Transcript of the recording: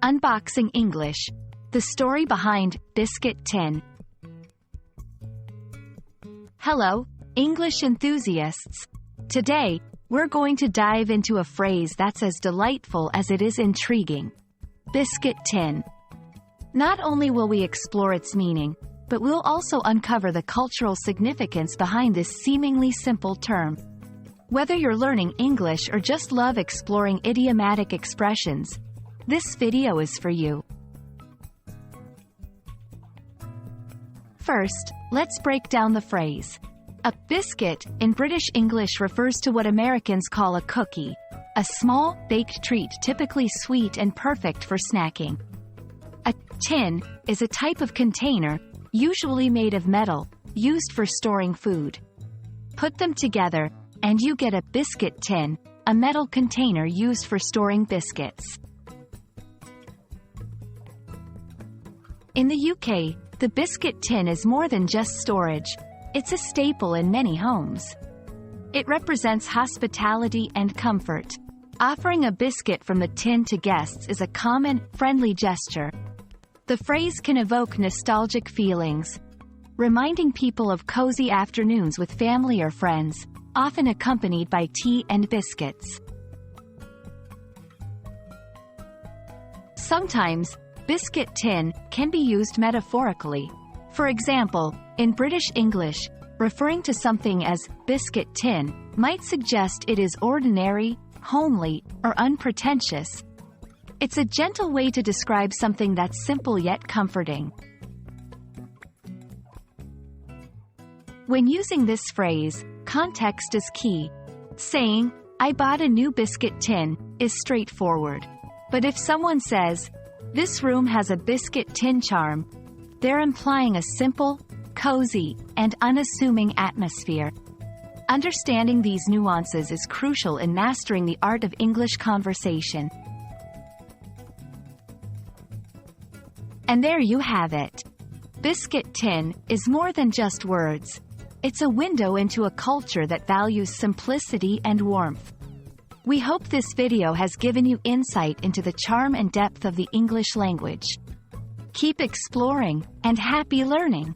Unboxing English. The story behind Biscuit Tin. Hello, English enthusiasts. Today, we're going to dive into a phrase that's as delightful as it is intriguing. Biscuit tin. Not only will we explore its meaning, but we'll also uncover the cultural significance behind this seemingly simple term. Whether you're learning English or just love exploring idiomatic expressions, this video is for you. First, let's break down the phrase. A biscuit, in British English, refers to what Americans call a cookie, a small, baked treat typically sweet and perfect for snacking. A tin is a type of container, usually made of metal, used for storing food. Put them together, and you get a biscuit tin, a metal container used for storing biscuits. In the UK, the biscuit tin is more than just storage. It's a staple in many homes. It represents hospitality and comfort. Offering a biscuit from the tin to guests is a common, friendly gesture. The phrase can evoke nostalgic feelings, reminding people of cozy afternoons with family or friends, often accompanied by tea and biscuits. Sometimes, biscuit tin can be used metaphorically. For example, in British English, referring to something as biscuit tin might suggest it is ordinary, homely, or unpretentious. It's a gentle way to describe something that's simple yet comforting. When using this phrase, context is key. Saying, "I bought a new biscuit tin," is straightforward. But if someone says, "This room has a biscuit tin charm," they're implying a simple, cozy, and unassuming atmosphere. Understanding these nuances is crucial in mastering the art of English conversation. And there you have it. Biscuit tin is more than just words. It's a window into a culture that values simplicity and warmth. We hope this video has given you insight into the charm and depth of the English language. Keep exploring, and happy learning!